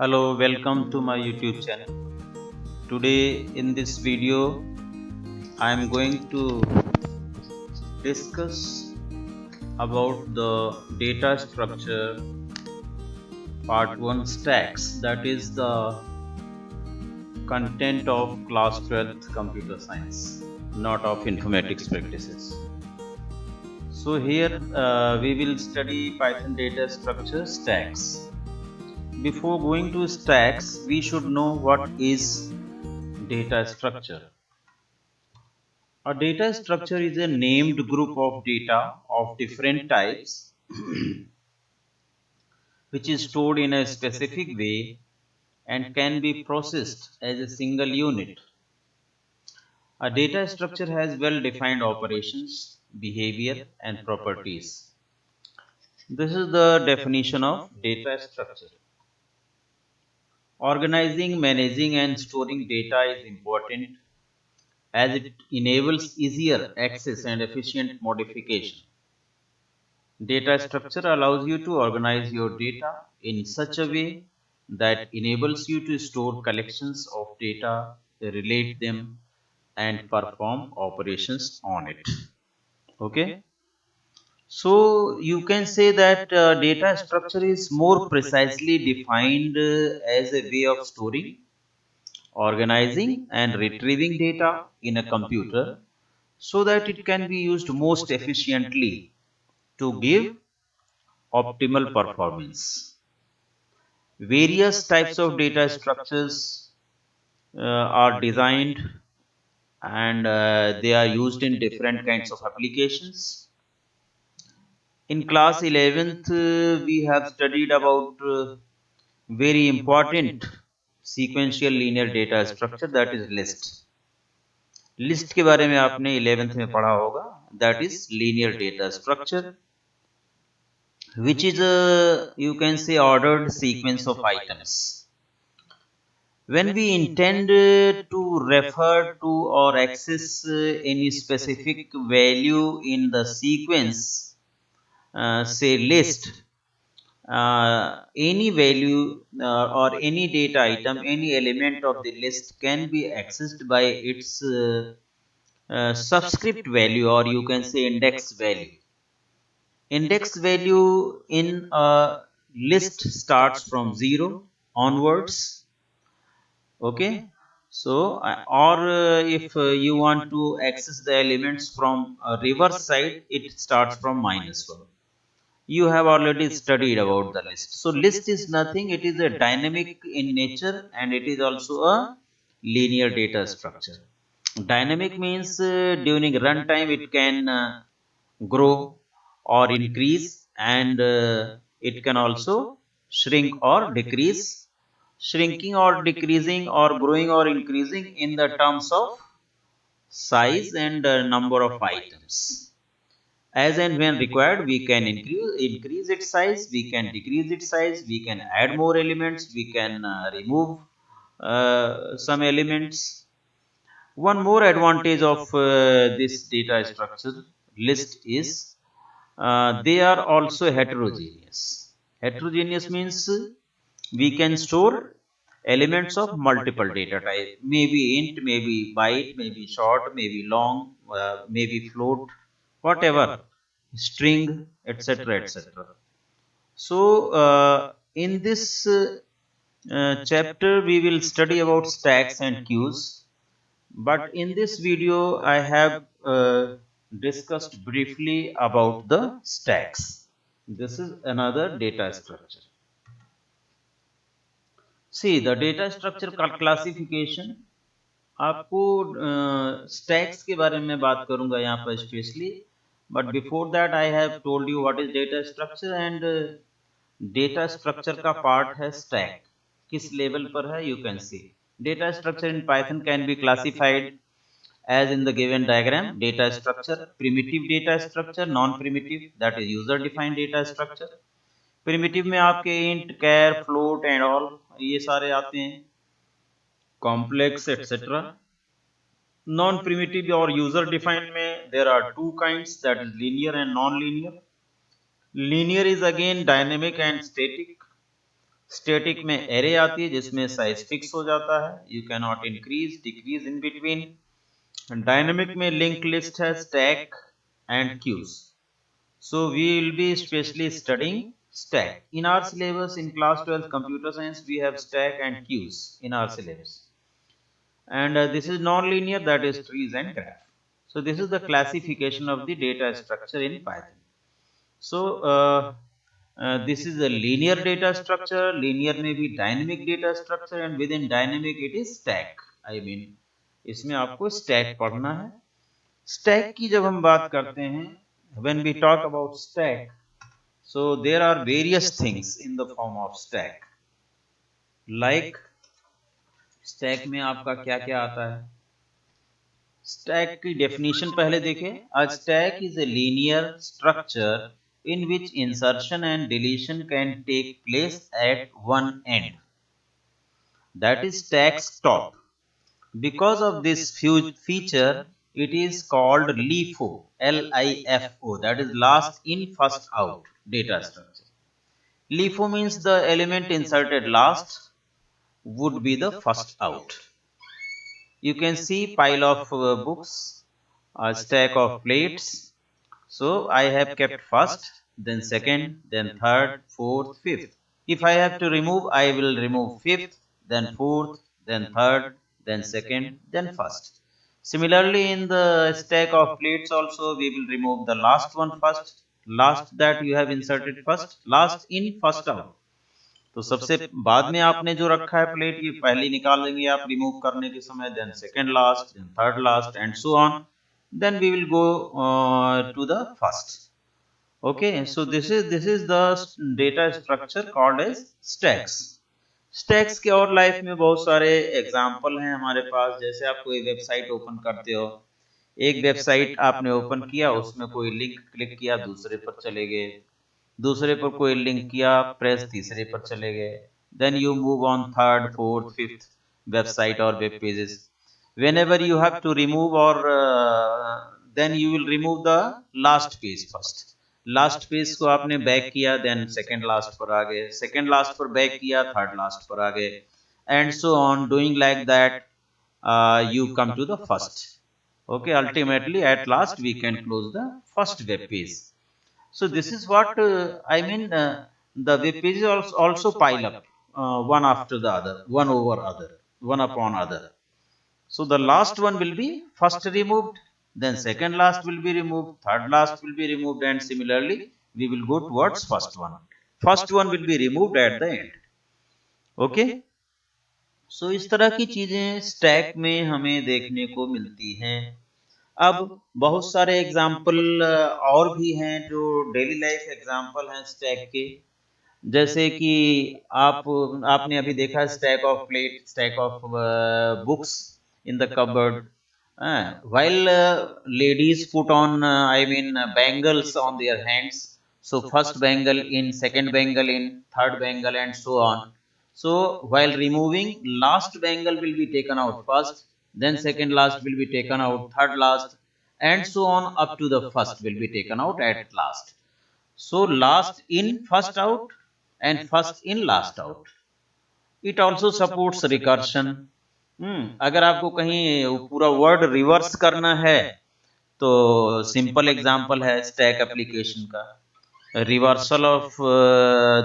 Hello, welcome to my YouTube channel. Today in this video I am going to discuss about the data structure part 1 stacks, that is the content of class 12th computer science, not of informatics practices. So here we will study Python data structure stacks. Before going to stacks, we should know what is data structure. A data structure is a named group of data of different types which is stored in a specific way and can be processed as a single unit. A data structure has well defined operations, behavior, and properties. This is the definition of data structure. Organizing, managing, and storing data is important as it enables easier access and efficient modification. Data structure allows you to organize your data in such a way that enables you to store collections of data, relate them, and perform operations on it. Okay. So you can say that data structure is more precisely defined as a way of storing, organizing, and retrieving data in a computer so that it can be used most efficiently to give optimal performance. Various types of data structures are designed and they are used in different kinds of applications. In class 11th, we have studied about very important sequential linear data structure, that is list. List के बारे में आपने 11th में पढ़ा होगा, that is linear data structure, which is a, you can say, ordered sequence of items. When we intend to refer to or access any specific value in the sequence, say list, any value or any data item, any element of the list can be accessed by its subscript value, or you can say index value. Index value in a list starts from 0 onwards. Okay. So or if you want to access the elements from a reverse side, it starts from -1. You have already studied about the list. So list is nothing, it is a dynamic in nature and it is also a linear data structure. Dynamic means during runtime it can grow or increase, and it can also shrink or decrease. Shrinking or decreasing or growing or increasing in the terms of size and number of items. As and when required, we can increase its size, we can decrease its size, we can add more elements, we can remove some elements. One more advantage of this data structure list is they are also heterogeneous. Heterogeneous means we can store elements of multiple data type, maybe int, maybe byte, maybe short, maybe long, maybe float, whatever, string, etc., etc. So in this chapter we will study about stacks and queues, but in this video I have discussed briefly about the stacks. This is another data structure. See, the data structure classification, आपको stacks के बारे में बात करूंगा यहाँ पर specially, but before that I have told you what is data structure, and data structure का part है stack. किस level पर है, you can see. Data structure in Python can be classified as in the given diagram: data structure, primitive data structure, non-primitive, that is user defined data structure. Primitive में आपके int, char, float and all ये सारे आते हैं, complex etcetera. Non primitive और user defined में there are two kinds, that is linear and non linear. Linear is again dynamic and static. Static में array आती है जिसमें साइज फिक्स हो जाता है, you can not increase decrease in between. Dynamic में लिंक लिस्ट है, stack and queues. So we will be especially studying stack. In our syllabus in class 12 computer science, we have stack and queues in our syllabus. And this is non-linear, that is trees and graph. So this is the classification of the data structure in Python. So this is a linear data structure. Linear may be dynamic data structure, and within dynamic it is stack. I mean, इसमें आपको stack पढ़ना है। Stack की जब हम बात करते हैं, when we talk about stack, so there are various things in the form of stack. Like stack में आपका क्या क्या आता है? Stack की definition पहले देखें। A stack is a linear structure in which insertion and deletion can take place at one end. That is stack's top. Because of this feature, it is called LIFO, L-I-F-O, that is last in first out data structure. LIFO means the element inserted last would be the first out. You can see pile of books, a stack of plates. So I have kept first, then second, then third, fourth, fifth. If I have to remove, I will remove fifth, then fourth, then third, then second, then first. Similarly, in the stack of plates also, we will remove the last one first, last that you have inserted first, last in, first out. तो सबसे बाद में आपने जो रखा है plate, ये पहले निकाल लेंगे आप रिमूव करने के समय, then second last, then third last and so on, then we will go to the first. Okay, so this is the data structure called as stacks. Stacks के और लाइफ में बहुत सारे एग्जांपल हैं हमारे पास। जैसे आप कोई वेबसाइट ओपन करते हो, एक वेबसाइट आपने ओपन किया, उसमें कोई लिंक क्लिक किया, दूसरे पर चले गए, दूसरे पर कोई लिंक किया, प्रेस तीसरे पर चले गए, then you move on third fourth fifth website और web pages. whenever you have to remove or then you will remove the last page first। Last page को आपने बैक किया, देन सेकंड लास्ट पर आ गए, सेकंड लास्ट पर back किया, third last पर आ गए, and so on doing like that you come to the first। Okay, ultimately at last we can close the first web page। So this is what I mean. The web pages also pile up one after the other, one over other, one upon other. So the last one will be first removed, then second last will be removed, third last will be removed, and similarly we will go towards first one। First one will be removed at the end। Okay, so इस तरह की चीजें stack में हमें देखने को मिलती हैं। अब बहुत सारे एग्जाम्पल और भी हैं जो डेली लाइफ एग्जाम्पल हैं स्टैक के। जैसे कि आपने अभी देखा stack of plate, stack of books in the cupboard, while ladies put on I mean bangles on their hands, so first bangle in, second bangle in, third bangle and so on। So while removing, last bangle will be taken out first, then second last will be taken out, third last, and so on up to the first will be taken out at last। So last in first out and first in last out। It also supports recursion। अगर आपको कहीं पूरा word reverse करना है तो simple example है stack application का, reversal of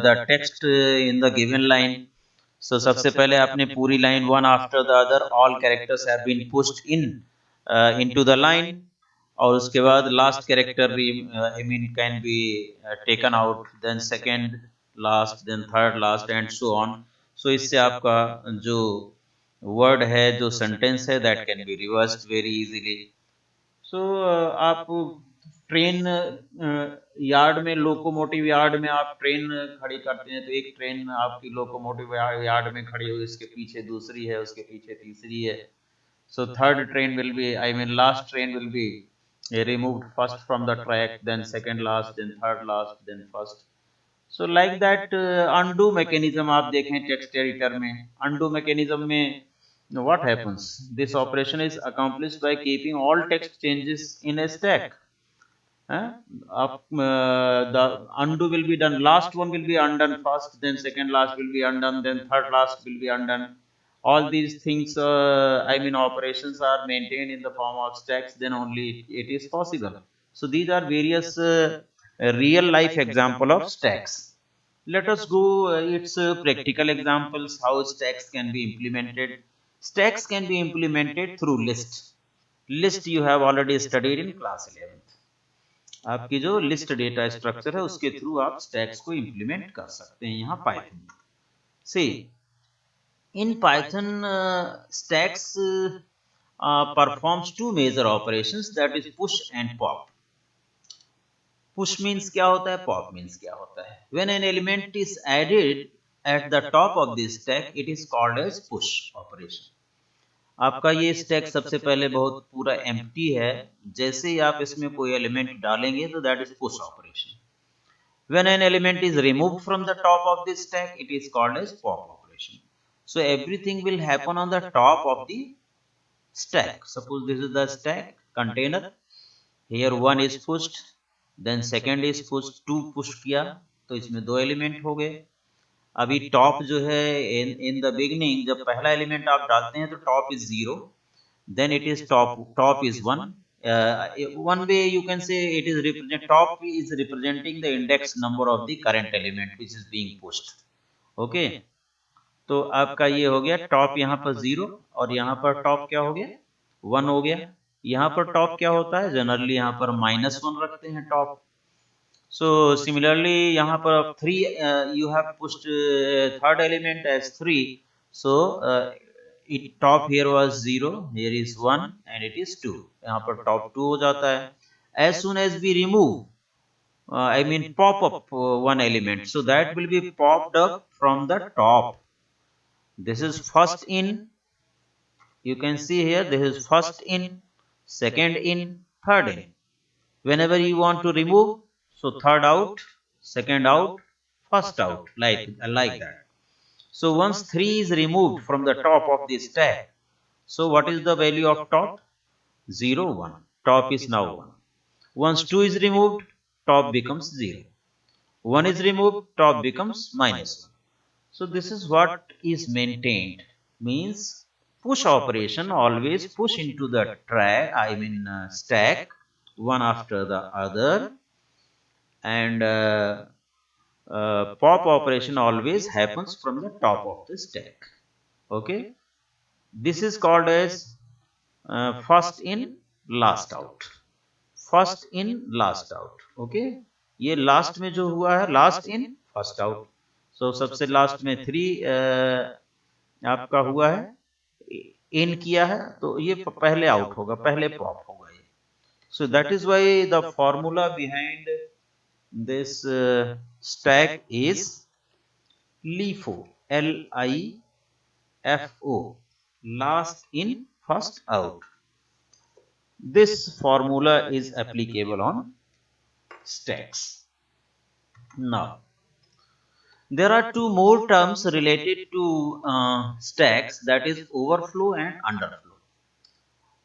the text in the given line. So सबसे पहले आपने पूरी line one after the other all characters have been pushed in into the line, और उसके बाद last character I mean can be taken out, then second last, then third last and so on. So इससे आपका जो word है, जो sentence है, that can be reversed very easily. So आप ट्रेन यार्ड में, लोकोमोटिव यार्ड में आप ट्रेन खड़ी करते हैं, तो एक ट्रेन आपकी लोकोमोटिव यार्ड में खड़ी हुई, उसके पीछे दूसरी है, उसके पीछे तीसरी है। So third train will be, I mean last train will be removed first from the track, then second last, then third last, then first। So like that undo mechanism आप देखें टेक्स्ट एडिटर में, undo mechanism में what happens? This operation is accomplished by keeping all text changes in a stack। Huh? The undo will be done. Last one will be undone first, then second last will be undone, then third last will be undone. All these things, I mean, operations are maintained in the form of stacks. Then only it is possible. So these are various real life example of stacks. Let us go. Its practical examples how stacks can be implemented. Stacks can be implemented through list. List you have already studied in class 11th. आपकी जो list data structure है उसके through आप stacks को implement कर सकते हैं यहाँ पाइथन में से in Python stacks performs two major operations, that is push and pop. Push means क्या होता है, pop means क्या होता है. When an element is added at the top of the stack, it is called as push operation. आपका ये stack सबसे पहले बहुत पूरा एम्प्टी है, जैसे ही आप इसमें कोई एलिमेंट डालेंगे तो that is push operation. When an element is removed from the top of the stack, it is called as pop operation. So everything will happen on the top of the stack. Suppose this is the stack container. Here one is pushed, then second is pushed, two push किया, तो इसमें दो element हो गए. अभी top जो है in the beginning जब पहला एलिमेंट आप डालते हैं तो top is 0, then it is top is 1. One way you can say it is top is representing the index number of the current element which is being pushed. Okay, तो आपका ये हो गया टॉप यहाँ पर 0 और यहाँ पर टॉप क्या हो गया 1 हो गया. यहाँ पर टॉप क्या होता है, जनरली यहाँ पर -1 रखते हैं टॉप. So similarly यहाँ पर 3 you have pushed third element as 3. So top here was 0, here is 1 and it is 2. यहाँ पर top 2 हो जाता है. As soon as we remove I mean pop up one element, so that will be popped up from the top. This is first in, you can see here this is first in, second in, third in. Whenever you want to remove, so third out, second out, first out, like that. So once 3 is removed from the top of the stack, so what is the value of top? 0, 1. Top is now 1. Once 2 is removed, top becomes 0. 1 is removed, top becomes -1. So this is what is maintained. Means push operation always push into the stack one after the other, and pop operation always happens from the top of the stack. Okay, this is called as first in last out. First in last out. Okay, ये last में जो हुआ है last in first out. सो सबसे last में 3 आपका हुआ है, इन किया है, तो ये पहले आउट होगा, पहले पॉप होगा ये. So that is why the formula behind this stack is LIFO, LIFO, last in first out. This formula is applicable on stacks. Now there are two more terms related to stacks, that is overflow and underflow.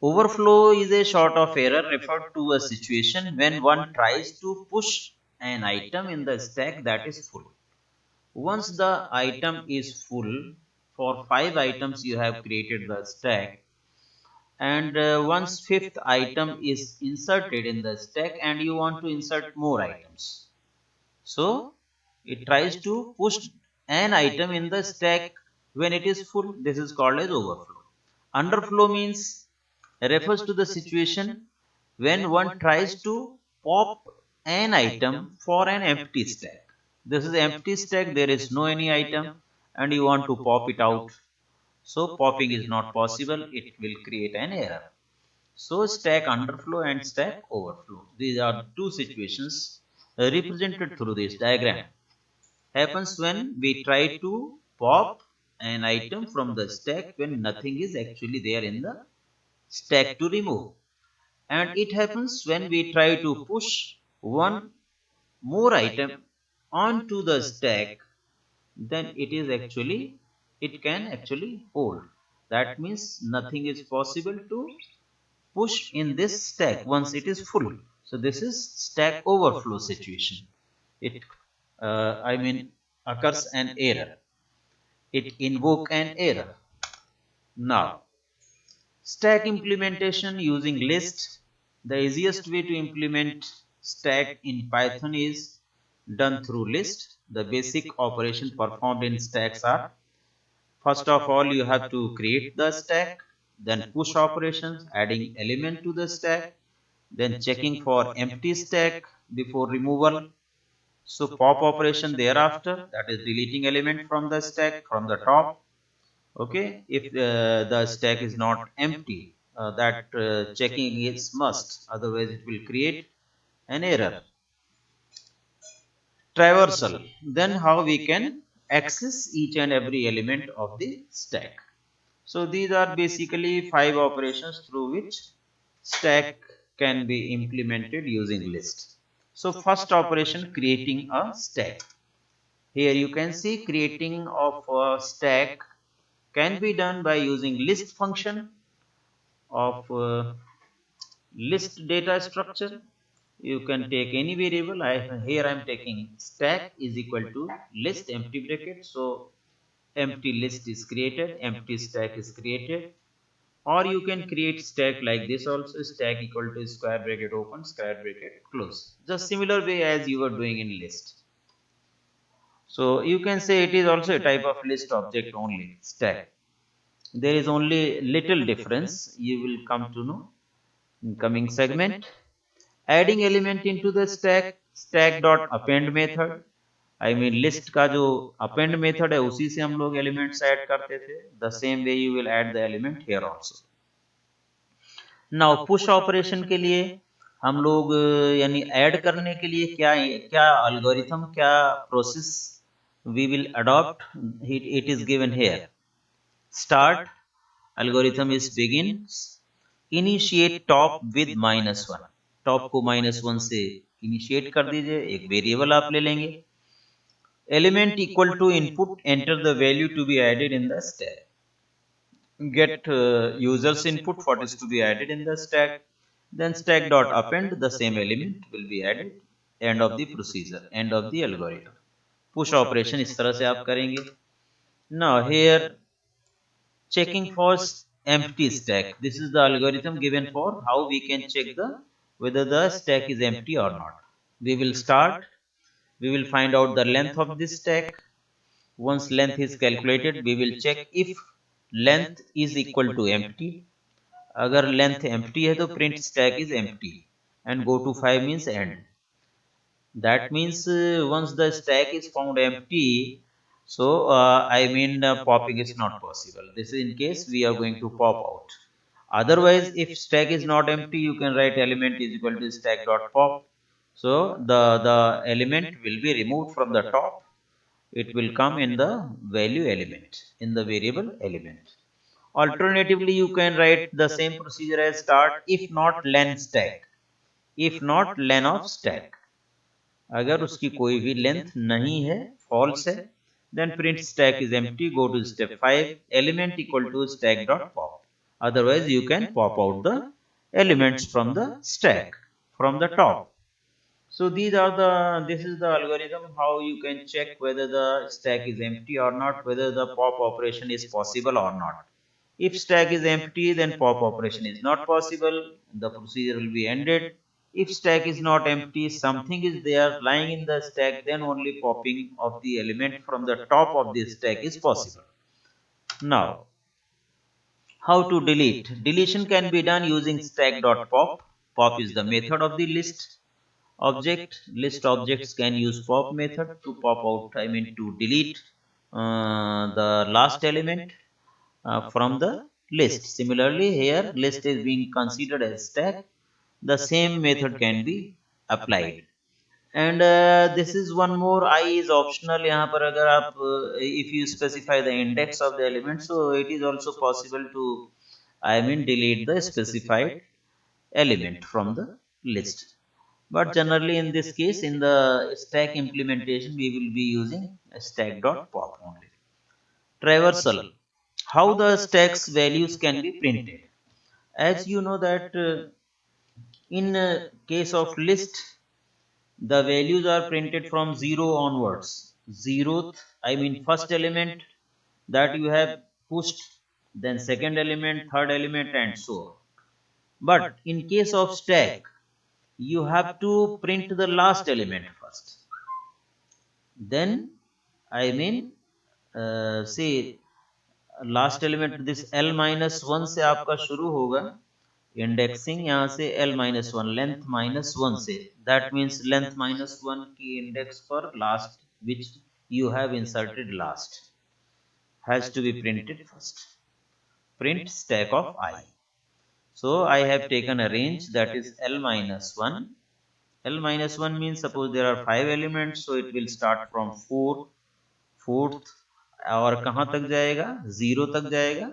Overflow is a sort of error referred to a situation when one tries to push an item in the stack that is full. Once the item is full, for 5 items you have created the stack, and once fifth item is inserted in the stack and you want to insert more items. So it tries to push an item in the stack when it is full. This is called as overflow. Underflow means refers to the situation when one tries to pop an item for an empty stack. This is empty stack, there is no any item and you want to pop it out. So popping is not possible, it will create an error. So stack underflow and stack overflow. These are two situations represented through this diagram. Happens when we try to pop an item from the stack when nothing is actually there in the stack to remove. And it happens when we try to push one more item onto the stack, then it can actually hold. That means nothing is possible to push in this stack once it is full. So this is stack overflow situation. It I mean occurs an error. It invoke an error. Now, stack implementation using list. The easiest way to implement stack in Python is done through list. The basic operation performed in stacks are: first of all, you have to create the stack, then push operations, adding element to the stack, then checking for empty stack before removal. So pop operation thereafter, that is deleting element from the stack from the top. Okay, if the stack is not empty, that checking is must, otherwise it will create an error. Traversal, then how we can access each and every element of the stack. So these are basically 5 operations through which stack can be implemented using list. So first operation, creating a stack. Here you can see creating of a stack can be done by using list function of list data structure. You can take any variable. Here I am taking stack is equal to list empty bracket. So empty list is created, empty stack is created. Or you can create stack like this also: stack equal to square bracket open, square bracket close, just similar way as you were doing in list. So you can say it is also a type of list object only, stack. There is only little difference, you will come to know in coming segment. Adding element into the stack, stack dot append method. I mean list का जो append method है उसी से हम लोग elements add करते थे. The same way you will add the element here also. Now push operation के लिए हम लोग यानी ऐड करने के लिए क्या क्या algorithm, क्या process we will adopt. It is given here. Start algorithm is begins. Initiate top with -1. Top को -1 से इनिशिएट कर दीजिए, एक वेरिएबल आप ले लेंगे. Element equal to input, enter the value to be added in the stack. Get users input what is to be added in the stack, then stack dot append, the same element will be added. End of the procedure, end of the algorithm. Push operation इस तरह से आप करेंगे. Now here checking for empty stack. This is the algorithm given for how we can check the whether the stack is empty or not. We will start. We will find out the length of this stack. Once length is calculated, we will check if length is equal to empty. अगर length empty है तो print stack is empty and go to 5 means end. That means once the stack is found empty, so I mean popping is not possible. This is in case we are going to pop out. Otherwise, if stack is not empty, you can write element is equal to stack dot pop. So the element will be removed from the top. It will come in the value element, in the variable element. Alternatively, you can write the same procedure as start if not len stack, if not len of stack. अगर उसकी कोई भी length नहीं है, false है, then print stack is empty. Go to step 5, element equal to stack dot pop. Otherwise you can pop out the elements from the stack from the top. So these are the, this is the algorithm how you can check whether the stack is empty or not, whether the pop operation is possible or not. If stack is empty, then pop operation is not possible, the procedure will be ended. If stack is not empty, something is there lying in the stack, then only popping of the element from the top of the stack is possible. Now, how to delete? Deletion can be done using stack.pop. Pop is the method of the list object. List objects can use pop method to pop out, I mean to delete the last element from the list. Similarly, here list is being considered as stack. The same method can be applied. And this is one more, I is optional. यहाँ पर अगर आप if you specify the index of the element, so it is also possible to, I mean, delete the specified element from the list. But generally in this case, in the stack implementation, we will be using stack.pop only. Traversal, how the stack's values can be printed. As you know that In case of list, the values are printed from 0 onwards. Zeroth, I mean first element that you have pushed, then second element, third element, and so on. But in case of stack, you have to print the last element first. Then, I mean, say last element this L minus one से आपका शुरू होगा इंडेक्सिंग, यहाँ से L minus one length minus one से, that means length minus one की index पर last which you have inserted last has to be printed first. Print stack of I. So I have taken a range that is L minus 1. L minus 1 means suppose there are 5 elements, so it will start from 4, fourth, और कहाँ तक जाएगा, 0 तक जाएगा.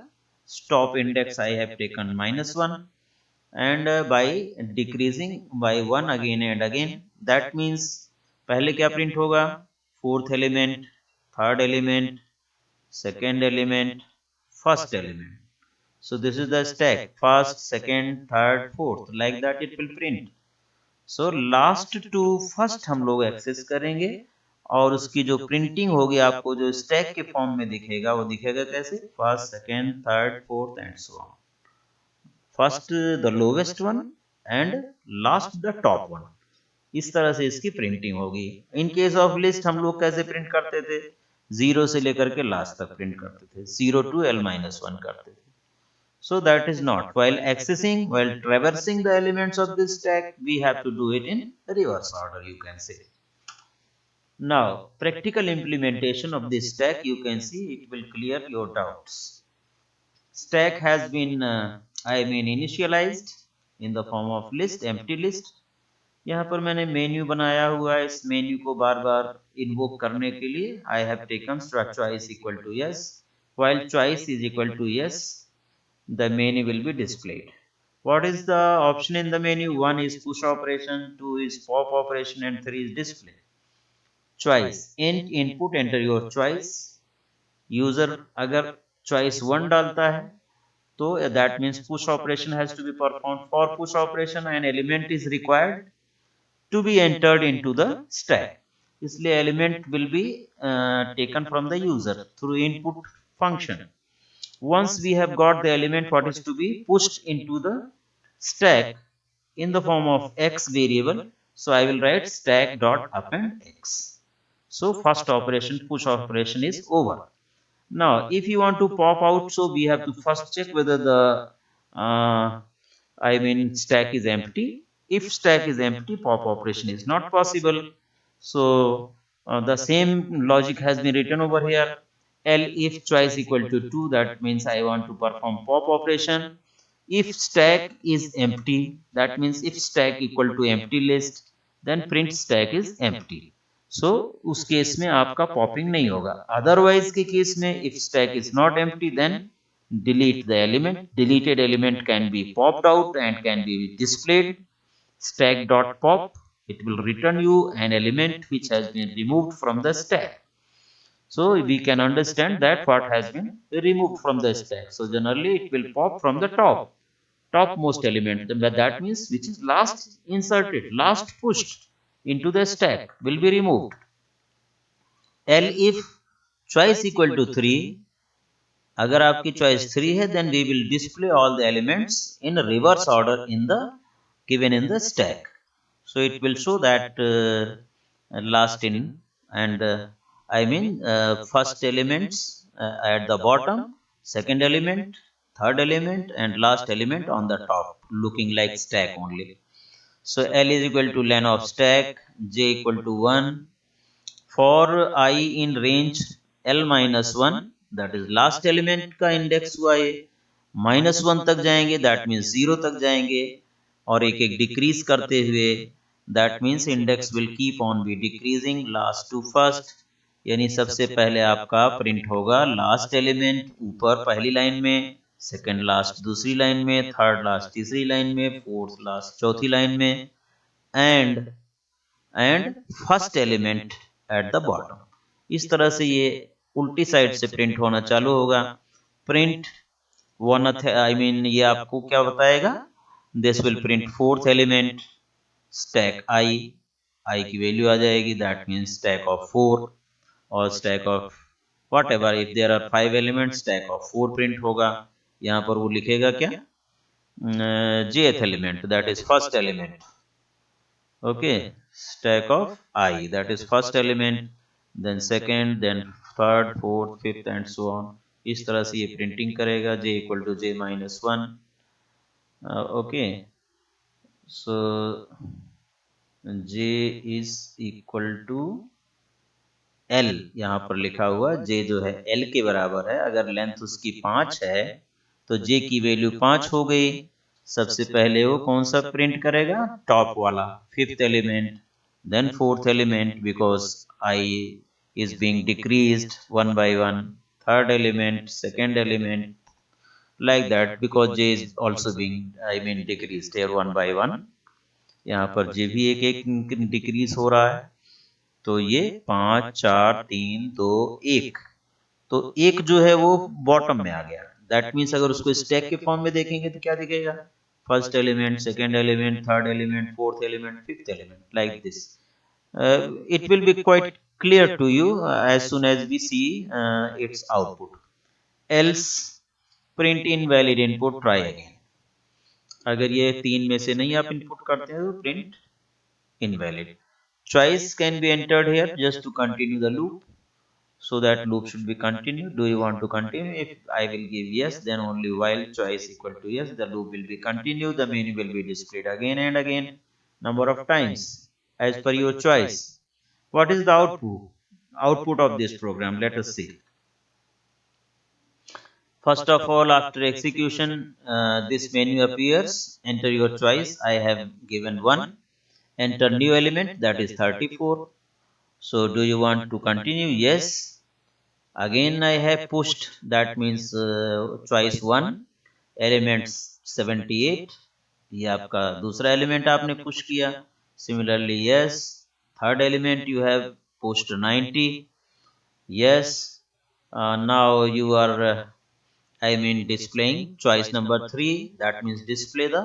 Stop index I have taken minus 1, and by decreasing by 1 again and again, that means पहले क्या print होगा, fourth element, third element, second element, first element. So this is the stack, first, second, third, fourth, like that it will print. So last to first हम लोग access करेंगे, और उसकी जो printing होगी आपको जो स्टैक के फॉर्म में दिखेगा, वो दिखेगा कैसे, first, second, third, fourth and so on. First the lowest one and last the top one. इस तरह से इसकी प्रिंटिंग होगी. इन केस ऑफ लिस्ट हम लोग कैसे प्रिंट करते थे, 0 से लेकर के लास्ट तक प्रिंट करते थे, 0 to L-1 करते थे. So that is not. While accessing, while traversing the elements of this stack, we have to do it in reverse order, you can say. Now, practical implementation of this stack, you can see it will clear your doubts. Stack has been, initialized in the form of list, empty list. यहाँ पर मैंने menu बनाया हुआ है. इस menu को बार बार invoke करने के लिए I have taken struct choice equal to yes. While choice is equal to yes, the menu will be displayed. What is the option in the menu? 1 is push operation, 2 is pop operation, and 3 is display. Choice. Input, enter your choice. User अगर choice 1 डालता है, तो that means push operation has to be performed. For push operation, an element is required to be entered into the stack. इसलिए element will be taken from the user through input function. Once we have got the element what is to be pushed into the stack in the form of x variable, so I will write stack dot append x. So first operation, push operation, is over. Now if you want to pop out, so we have to first check whether the stack is empty. If stack is empty, pop operation is not possible. So the same logic has been written over here. L if choice equal to 2, that means I want to perform pop operation. If stack is empty, that means if stack equal to empty list, then print stack is empty. So उस case में आपका popping नहीं होगा. Otherwise के case में if stack is not empty, then delete the element. Deleted element can be popped out and can be displayed. Stack dot pop, it will return you an element which has been removed from the stack. So we can understand that what has been removed from the stack. So generally it will pop from the topmost element. That means which is last inserted, last pushed into the stack will be removed. L if choice equal to 3, अगर आपकी choice 3 है, then we will display all the elements in reverse order in the given in the stack. So it will show that last in and first elements at the bottom, second element, third element, and last element on the top, looking like stack only. So L is equal to len of stack, j equal to 1. For I in range L minus 1, that is last element का index हुआ ये, -1 तक जाएंगे, that means 0 तक जाएंगे, और एक एक डिक्रीज करते हुए, that means index will keep on be decreasing last to first. यानी सबसे पहले आपका प्रिंट होगा लास्ट एलिमेंट ऊपर पहली लाइन में, सेकंड लास्ट दूसरी लाइन में, थर्ड लास्ट तीसरी लाइन में, फोर्थ लास्ट चौथी लाइन में, and first element at the bottom. इस तरह से ये उल्टी साइड से प्रिंट होना चालू होगा. प्रिंट वन ये आपको क्या बताएगा, This will print fourth element, stack I की वैल्यू आ जाएगी, दैट मीन्स स्टैक ऑफ 4 और stack of whatever, if there are 5 element stack of 4 print होगा। यहाँ पर वो लिखेगा क्या, jth element that is first element, okay, stack of I that is first element, then second, then third, fourth, fifth and so on। इस तरह से ये प्रिंटिंग करेगा, j equal to j minus 1, okay, so j is equal to L, यहाँ पर लिखा हुआ j जो है L के बराबर है। अगर लेंथ उसकी 5 है तो j की वैल्यू 5 हो गई। सबसे पहले वो कौन सा प्रिंट करेगा, टॉप वाला, fifth element, then fourth element because I is being decreased one by one, third element, second element, like that, because j is also being, I mean, decreased here one by one। यहाँ पर j भी एक एक decrease हो रहा है। तो ये 5 4 3 2 1, तो एक जो है वो बॉटम में आ गया। दैट मीन्स अगर उसको स्टैक के फॉर्म में देखेंगे तो क्या दिखेगा, first element, second element, third element, fourth element, fifth element, like this. It will be quite clear to you as soon as we see its output. Else print invalid input, try again. अगर ये तीन में से नहीं आप input करते हैं तो print invalid। Choice can be entered here just to continue the loop, so that loop should be continued। Do you want to continue? If I will give yes, then only while choice equal to yes, the loop will be continued, the menu will be displayed again and again, number of times as per your choice। What is the output of this program? Let us see। First of all, after execution, this menu appears. Enter your choice. I have given 1. Enter new element, that is 34. So do you want to continue? Yes. Again I have pushed, that means choice 1, elements 78, ये आपका दूसरा element आपने push किया। Similarly yes, third element you have pushed 90, yes। Now you are I mean displaying choice number 3, that means display the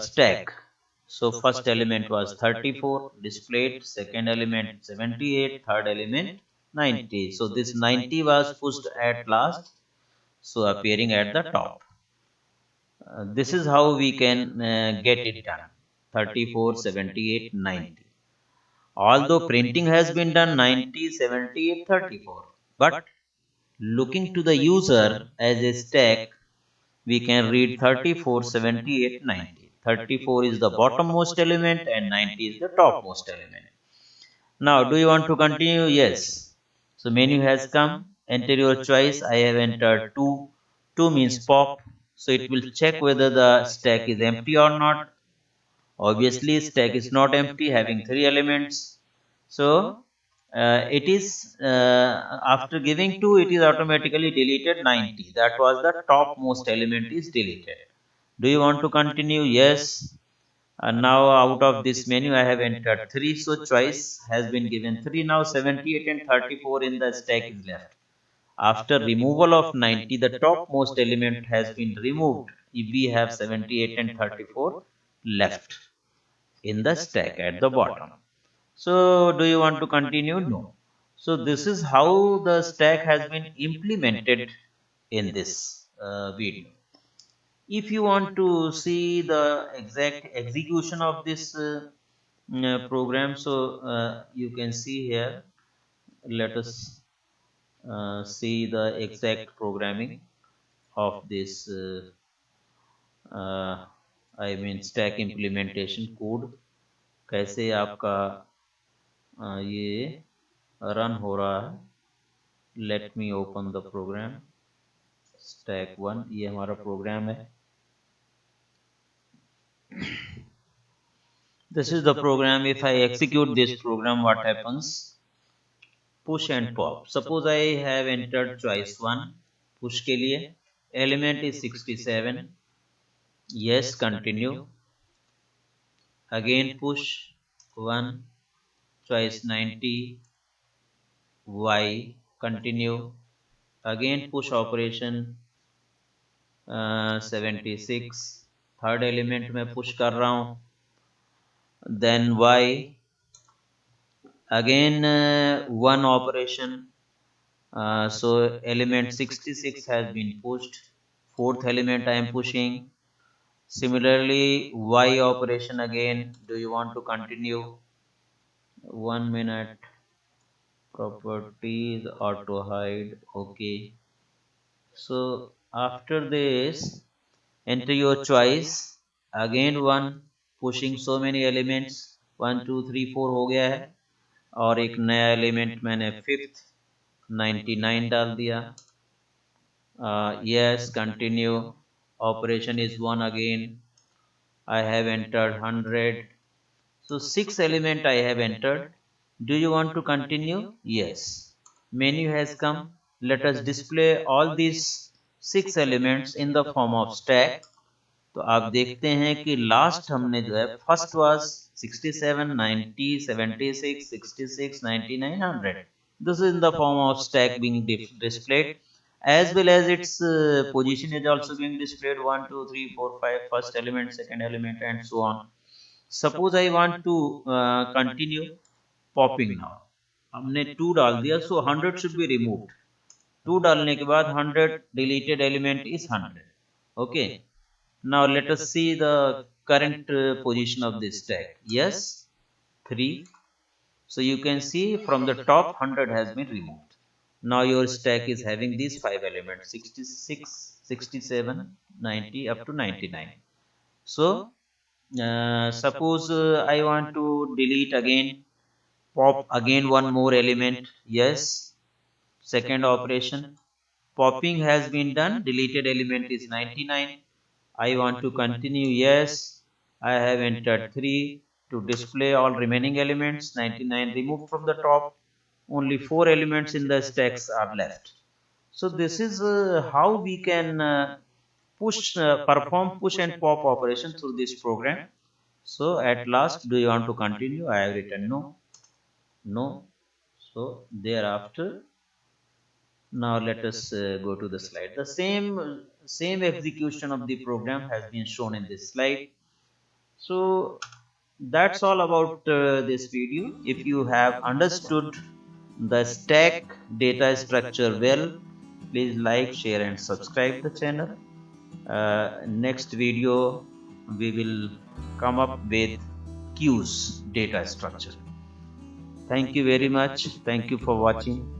stack। So first element was 34 displayed, second element 78, third element 90। So this 90 was pushed at last, so appearing at the top। This is how we can get it done, 34, 78, 90। Although printing has been done 90, 78, 34, but looking to the user as a stack, we can read 34, 78, 90। 34 is the bottommost element and 90 is the topmost element। Now, do you want to continue? Yes. So, menu has come. Enter your choice. I have entered 2. 2 means pop. So, it will check whether the stack is empty or not. Obviously, stack is not empty, having 3 elements. So, it is after giving 2, it is automatically deleted 90. That was the topmost element is deleted। Do you want to continue? Yes। And now out of this menu I have entered 3, so choice has been given 3। Now 78 and 34 in the stack is left। After removal of 90, the topmost element has been removed if we have 78 and 34 left in the stack at the bottom। So do you want to continue? No। So this is how the stack has been implemented in this video। If you want to see the exact execution of this program, so you can see here, let us see the exact programming of this uh, I mean stack implementation code, कैसे आपका ये run हो रहा है। Let me open the program stack 1, ये हमारा programme है। This is the program। If I execute this program, what happens? Push and pop। Suppose I have entered choice 1, push के लिए element is 67, yes, continue। Again push 1, choice 90, y, continue। Again push operation 76 third element में push कर रहा हूँ, then y again one operation, so element 66 has been pushed, fourth element I am pushing. Similarly y operation again, do you want to continue? 1 minute, properties, auto hide, okay. So after this enter your choice, again one, pushing so many elements, 1 2 3 4 हो गया है, और एक नया element मैंने fifth 99 डाल दिया, yes continue, operation is 1 again, I have entered 100, so 6 element I have entered, do you want to continue? Yes, menu has come, let us display all these 6 elements in the form of stack. तो आप देखते हैं कि last हमने जो है first was 67 90 76 66 99 100, this is in the form of stack being displayed, as well as its position is also being displayed, 1 2 3 4 5 first element, second element, and so on. Suppose I want to continue popping now, हमने 2 डाल दिया, so 100 should be removed, 2 डालने के बाद 100 deleted element is 100, okay. Now let us see the current position of this stack. Yes, 3. So you can see from the top 100 has been removed. Now your stack is having these 5 elements, 66, 67, 90 up to 99. So suppose I want to delete again, pop again one more element. Yes, second operation. Popping has been done, deleted element is 99. I want to continue, yes, I have entered 3 to display all remaining elements, 99 removed from the top, only 4 elements in the stacks are left. So this is how we can perform push and pop operation through this program. So at last, do you want to continue? I have written no, no. So thereafter, now let us go to the slide. The same execution of the program has been shown in this slide. So that's all about this video. If you have understood the stack data structure well, please like, share and subscribe the channel. Next video we will come up with queues data structure. Thank you very much. Thank you for watching.